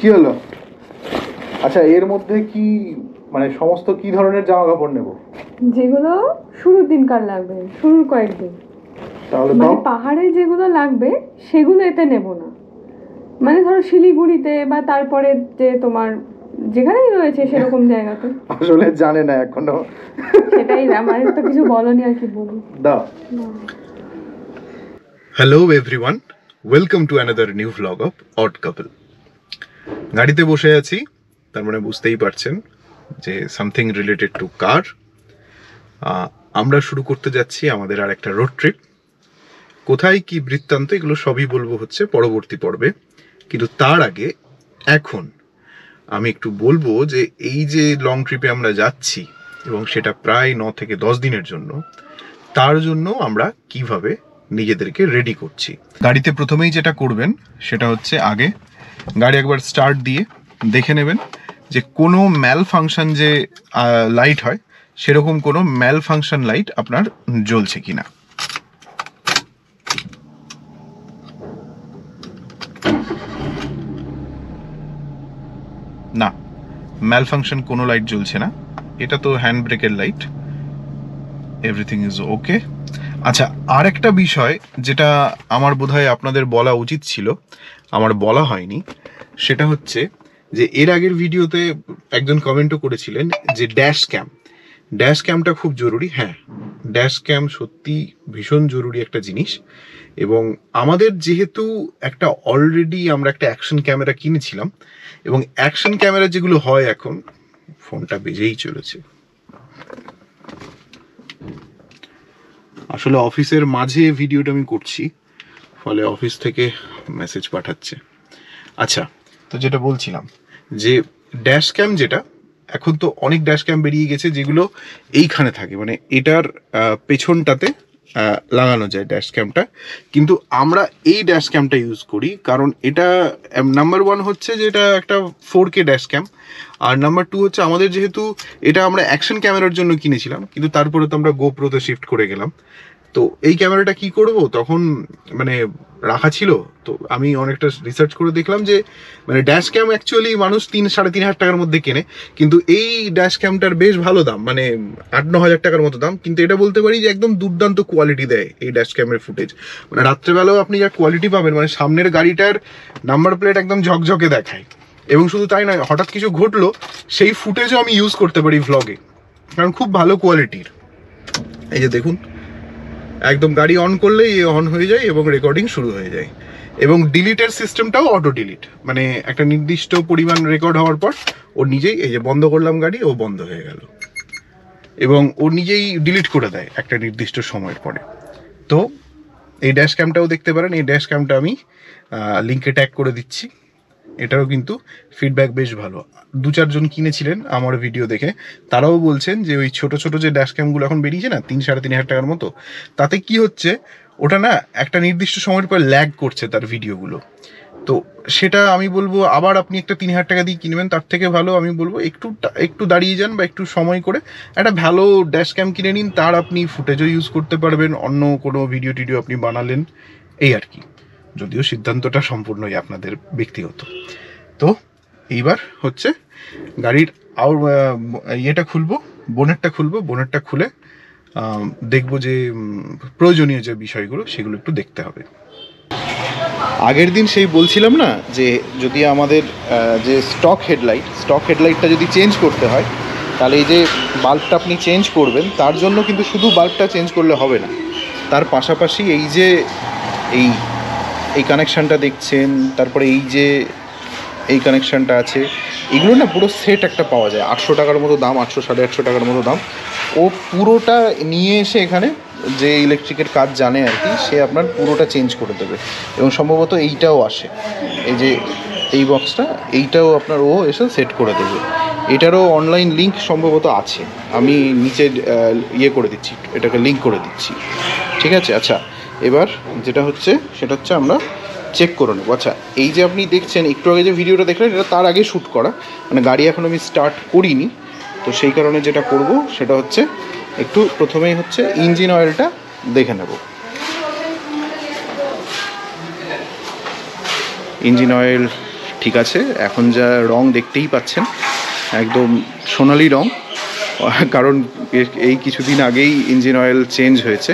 কি হলো? আচ্ছা, এর মধ্যে কি মানে সমস্ত কি ধরনের জামা কাপড় নেব? যেগুলো শুরুর দিনকার লাগবে, শুরুর কয়েকদিন। তাহলে মানে পাহাড়ে যেগুলো লাগবে সেগুলো এতে নেব না। মানে ধরো শিলিগুড়িতে বা তারপরে যে তোমার যেখানেই রয়েছে সেরকম জায়গাতে। আসলে জানে না এখনো। সেটাই, আমার তো কিছু বলনি, আর কি বলবো। দাও। Hello everyone, welcome to another new vlog of odd couple. গাড়িতে বসে আছি, তার মানে বুঝতেই পারছেন যে সামথিং রিলেটেড টু কার। আমরা শুরু করতে যাচ্ছি আমাদের আর একটা রোড ট্রিপ। কোথায় কি বৃত্তান্ত এগুলো সবই বলবো হচ্ছে পরবর্তী পর্বে, কিন্তু তার আগে এখন আমি একটু বলবো যে এই যে লং ট্রিপে আমরা যাচ্ছি এবং সেটা প্রায় 9 থেকে 10 দিনের জন্য, তার জন্য আমরা কিভাবে নিজেদেরকে রেডি করছি। গাড়িতে প্রথমেই যেটা করবেন সেটা হচ্ছে আগে গাড়ি একবার স্টার্ট দিয়ে দেখে নেবেন যে কোনো ম্যাল ফাংশন যে লাইট হয় সেরকম কোনো ম্যাল ফাংশন লাইট আপনার জ্বলছে কিনা। না, ম্যাল ফাংশন কোনো লাইট জ্বলছে না, এটা তো হ্যান্ড ব্রেকের লাইট, এভরিথিং ইজ ওকে। আচ্ছা, আর একটা বিষয় যেটা আমার বোধহয় আপনাদের বলা উচিত ছিল, আমার বলা হয়নি, সেটা হচ্ছে যে এর আগের ভিডিওতে একজন কমেন্টও করেছিলেন যে ড্যাশ ক্যামটা খুব জরুরি। হ্যাঁ, ড্যাশ ক্যাম সত্যি ভীষণ জরুরি একটা জিনিস। এবং আমাদের যেহেতু একটা অলরেডি আমরা একটা অ্যাকশন ক্যামেরা কিনেছিলাম, এবং অ্যাকশন ক্যামেরা যেগুলো হয় এখন, ফোনটা বেজেই চলেছে, আসলে অফিসের মাঝে ভিডিওটা আমি করছি, ফলে অফিস থেকে মেসেজ পাঠাচ্ছে। আচ্ছা, তো যেটা বলছিলাম যে ড্যাশ ক্যাম, যেটা এখন তো অনেক ড্যাশ ক্যাম বেরিয়ে গেছে যেগুলো এইখানে থাকে, মানে এটার পেছনটাতে লাগানো যায় ড্যাশ ক্যামটা, কিন্তু আমরা এই ড্যাশ ক্যামটা ইউজ করি কারণ এটা নাম্বার 1 হচ্ছে যে এটা একটা 4K ড্যাশ ক্যাম, আর নাম্বার 2 হচ্ছে আমাদের যেহেতু এটা আমরা অ্যাকশন ক্যামেরার জন্য কিনেছিলাম, কিন্তু তারপরে তো আমরা গোপ্রোতে শিফট করে গেলাম। তো এই ক্যামেরাটা কি করব, তখন মানে রাখা ছিল, তো আমি অনেকটা রিসার্চ করে দেখলাম যে মানে ড্যাশ ক্যাম অ্যাকচুয়ালি মানুষ 3-3.5 হাজার টাকার মধ্যে কেনে, কিন্তু এই ড্যাশ ক্যামটার বেশ ভালো দাম, মানে 8-9 হাজার টাকার মতো দাম, কিন্তু এটা বলতে পারি যে একদম দুর্দান্ত কোয়ালিটি দেয় এই ড্যাশ ক্যামের ফুটেজ। মানে রাত্রেবেলাও আপনি যা কোয়ালিটি পাবেন, মানে সামনের গাড়িটার নাম্বার প্লেট একদম ঝকঝকে দেখায়। এবং শুধু তাই নয়, হঠাৎ কিছু ঘটলো সেই ফুটেজও আমি ইউজ করতে পারি ভ্লগে, কারণ খুব ভালো কোয়ালিটির। এই যে দেখুন, একদম গাড়ি অন করলেই অন হয়ে যায় এবং রেকর্ডিং শুরু হয়ে যায়, এবং ডিলিটের সিস্টেমটাও অটো ডিলিট, মানে একটা নির্দিষ্ট পরিমাণ রেকর্ড হওয়ার পর ও নিজেই, এই যে বন্ধ করলাম গাড়ি, ও বন্ধ হয়ে গেল, এবং ও নিজেই ডিলিট করে দেয় একটা নির্দিষ্ট সময়ের পরে। তো এই ড্যাশ ক্যামটাও দেখতে পারেন, এই ড্যাশ ক্যামটা আমি লিঙ্কে ট্যাগ করে দিচ্ছি। এটারও কিন্তু ফিডব্যাক বেশ ভালো। 2-4 জন কিনেছিলেন আমার ভিডিও দেখে, তারাও বলছেন যে ওই ছোট ছোট যে ড্যাশ ক্যামগুলো এখন বেরিয়েছে না 3-3.5 হাজার টাকার মতো, তাতে কি হচ্ছে, ওটা না একটা নির্দিষ্ট সময়ের পর ল্যাগ করছে তার ভিডিওগুলো। তো সেটা আমি বলবো, আবার আপনি একটা 3,000 টাকা দিয়ে কিনবেন, তার থেকে ভালো আমি বলবো একটু দাঁড়িয়ে যান বা একটু সময় করে একটা ভালো ড্যাশ ক্যাম কিনে নিন, তার আপনি ফুটেজও ইউজ করতে পারবেন, অন্য কোনো ভিডিও টিডিও আপনি বানালেন, এই আর কি। যদিও সিদ্ধান্তটা সম্পূর্ণই আপনাদের ব্যক্তিগত। তো এইবার হচ্ছে গাড়ির ইয়েটা খুলবো, বোনেটটা খুলে দেখবো যে প্রয়োজনীয় যে বিষয়গুলো সেগুলো একটু দেখতে হবে। আগের দিন সেই বলছিলাম না যে যদি আমাদের যে স্টক হেডলাইটটা যদি চেঞ্জ করতে হয়, তাহলে এই যে বাল্বটা আপনি চেঞ্জ করবেন, তার জন্য কিন্তু শুধু বাল্বটা চেঞ্জ করলে হবে না, তার পাশাপাশি এই যে এই কানেকশানটা দেখছেন, তারপরে এই যে এই কানেকশানটা আছে, এগুলো না পুরো সেট একটা পাওয়া যায়, 800 টাকার মতো দাম, 800-850 টাকার মতো দাম। ও পুরোটা নিয়ে এসে এখানে যে ইলেকট্রিকের কাজ জানে আর কি, সে আপনার পুরোটা চেঞ্জ করে দেবে। এবং সম্ভবত এইটাও আসে, এই যে এই বক্সটা, এইটাও আপনার ও এসে সেট করে দেবে। এটারও অনলাইন লিঙ্ক সম্ভবত আছে, আমি নিচে করে দিচ্ছি, এটাকে লিঙ্ক করে দিচ্ছি, ঠিক আছে? আচ্ছা, এবার যেটা হচ্ছে সেটা হচ্ছে আমরা চেক করে নেবো। আচ্ছা, এই যে আপনি দেখছেন একটু আগে যে ভিডিওটা দেখলেন, এটা তার আগে শ্যুট করা, মানে গাড়ি এখন আমি স্টার্ট করিনি, তো সেই কারণে যেটা করব সেটা হচ্ছে একটু প্রথমেই হচ্ছে ইঞ্জিন অয়েলটা দেখে নেব। ইঞ্জিন অয়েল ঠিক আছে। এখন যা রং দেখতেই পাচ্ছেন একদম সোনালি রং, কারণ এই কিছুদিন আগেই ইঞ্জিন অয়েল চেঞ্জ হয়েছে,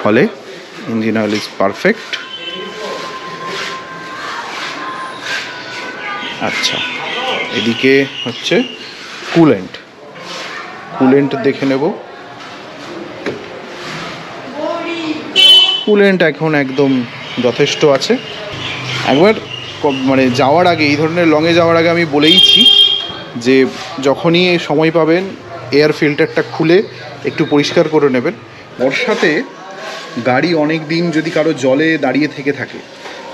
ফলে ইঞ্জিন অয়েল ইজ পারফেক্ট। আচ্ছা, এদিকে হচ্ছে কুলেন্ট দেখে নেব। কুলেন্ট এখন একদম যথেষ্ট আছে। একবার মানে যাওয়ার আগে, এই ধরনের লংয়ে যাওয়ার আগে আমি বলেইছি যে যখনই সময় পাবেন এয়ার ফিল্টারটা খুলে একটু পরিষ্কার করে নেবেন। বর্ষাতে গাড়ি অনেক দিন যদি কারো জলে দাঁড়িয়ে থাকে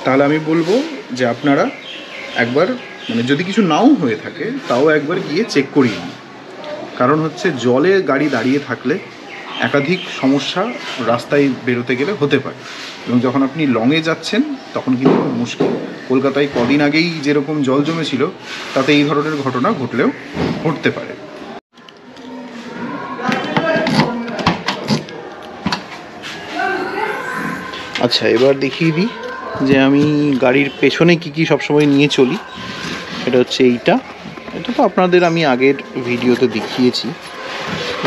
তাহলে আমি বলবো যে আপনারা একবার, মানে যদি কিছু নাও হয়ে থাকে তাও একবার গিয়ে চেক করিয়ে নিন। কারণ হচ্ছে জলে গাড়ি দাঁড়িয়ে থাকলে একাধিক সমস্যা রাস্তায় বেরোতে গেলে হতে পারে, এবং যখন আপনি লংয়ে যাচ্ছেন তখন কিন্তু খুব মুশকিল। কলকাতায় কদিন আগেই যেরকম জল জমেছিল তাতে এই ধরনের ঘটনা ঘটলেও ঘটতে পারে। আচ্ছা, এবার দেখিয়ে দিই যে আমি গাড়ির পেছনে কি সবসময় নিয়ে চলি। এটা হচ্ছে এটা তো আপনাদের আমি আগের ভিডিওতে দেখিয়েছি।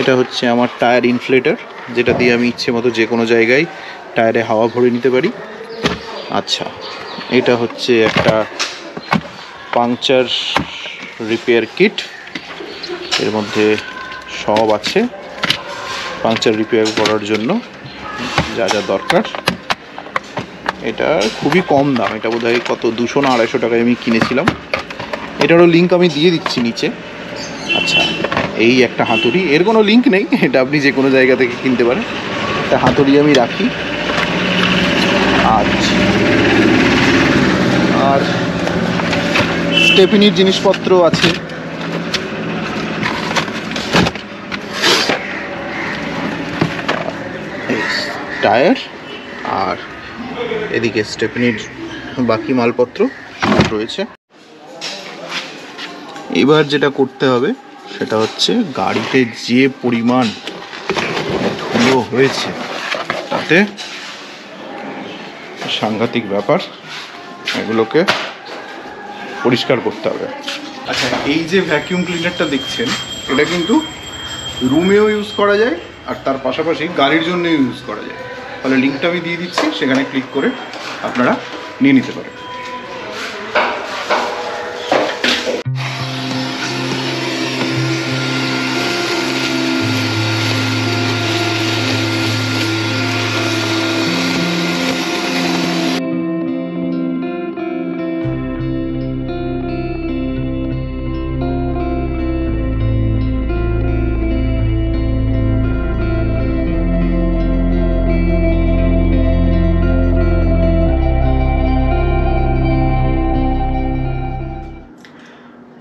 এটা হচ্ছে আমার টায়ার ইনফ্লেটার, যেটা দিয়ে আমি ইচ্ছে মতো যে কোনো জায়গায় টায়ারে হাওয়া ভরে নিতে পারি। আচ্ছা, এটা হচ্ছে একটা পাংচার রিপেয়ার কিট, এর মধ্যে সব আছে পাংচার রিপেয়ার করার জন্য যা যা দরকার। এটা খুবই কম দাম, এটা বোধহয় কত 200 না 250 টাকায় আমি কিনেছিলাম। এটারও লিঙ্ক আমি দিয়ে দিচ্ছি নিচে। আচ্ছা, এই একটা হাতুড়ি, এর কোনো লিঙ্ক নেই, এটা আপনি যে কোনো জায়গা থেকে কিনতে পারেন। একটা হাতুড়ি আমি রাখি। আচ্ছা, আর স্টেফিনির জিনিসপত্র আছে। টায়ার আর এদিকে স্টেফিনির বাকি মালপত্র সব রয়েছে। এবার যেটা করতে হবে সেটা হচ্ছে গাড়িতে যে পরিমাণ ধুলো হয়েছে তাতে সাংঘাতিক ব্যাপার, এগুলোকে পরিষ্কার করতে হবে। আচ্ছা, এই যে ভ্যাকিউম ক্লিনারটা দেখছেন এটা কিন্তু রুমেও ইউজ করা যায় আর তার পাশাপাশি গাড়ির জন্য ইউজ করা যায়। তাহলে লিঙ্কটা আমি দিয়ে দিচ্ছি, সেখানে ক্লিক করে আপনারা নিয়ে নিতে পারেন।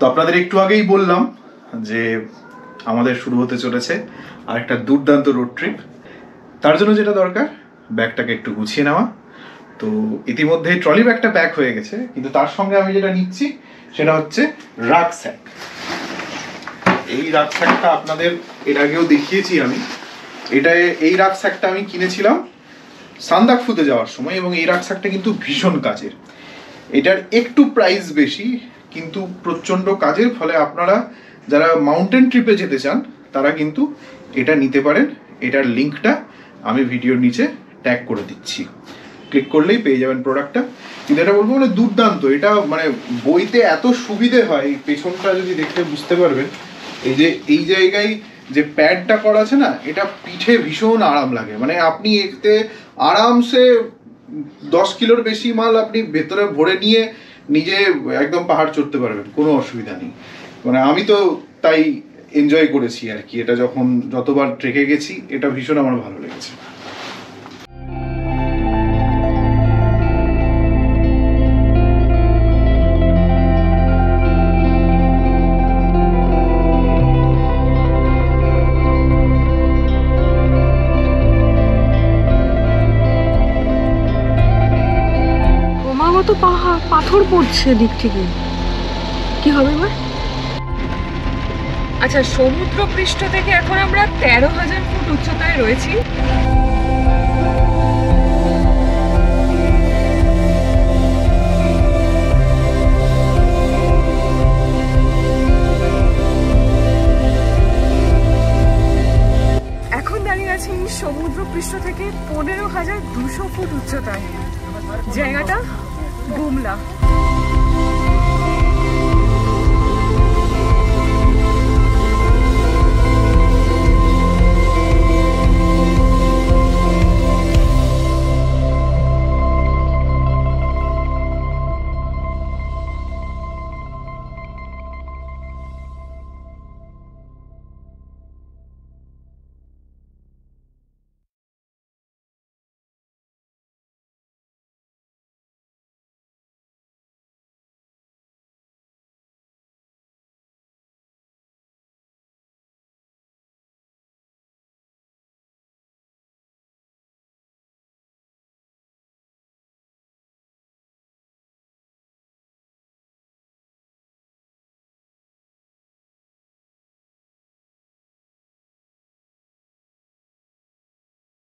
তো আপনাদের একটু আগেই বললাম যে আমাদের শুরু হতে চলেছে আর একটা দুর্দান্ত রোড ট্রিপ। তার জন্য যেটা দরকার, ব্যাগটাকে একটু গুছিয়ে নেওয়া। তো ইতিমধ্যে ট্রলি ব্যাগটা প্যাক হয়ে গেছে, কিন্তু তার সঙ্গে আমি যেটা নিচ্ছি সেটা হচ্ছে রাকস্যাক। এই রাকস্যাকটা আপনাদের এর আগেও দেখিয়েছি আমি। এই রাকস্যাকটা আমি কিনেছিলাম সান্দাকফুতে যাওয়ার সময়, এবং এই রাকস্যাকটা কিন্তু ভীষণ কাজের। এটার একটু প্রাইস বেশি, কিন্তু প্রচণ্ড কাজের। ফলে আপনারা যারা মাউন্টেন ট্রিপে যেতে চান তারা কিন্তু এটা নিতে পারেন। এটার লিঙ্কটা আমি ভিডিওর নিচে ট্যাগ করে দিচ্ছি, ক্লিক করলেই পেয়ে যাবেন প্রোডাক্টটা। কিন্তু এটা বলবো মানে দুর্দান্ত। এটা মানে বইতে এত সুবিধে হয়, পেছনটা যদি দেখতে বুঝতে পারবেন। এই যে এই জায়গায় যে প্যাডটা করা আছে না, এটা পিঠে ভীষণ আরাম লাগে। মানে আপনি এতে আরামসে 10 কিলোর বেশি মাল আপনি ভেতরে ভরে নিয়ে নিজে একদম পাহাড় চড়তে পারবেন, কোনো অসুবিধা নেই। মানে আমি তো তাই এনজয় করেছি আর কি। এটা যতবার ট্রেকে গেছি এটা ভীষণ আমার ভালো লেগেছে। ক্রমাগত পাথর পড়ছে দিক থেকে, কি হবে এবার? আচ্ছা, সমুদ্র পৃষ্ঠ থেকে এখন আমরা 13,000 ফুট উচ্চতায় রয়েছি।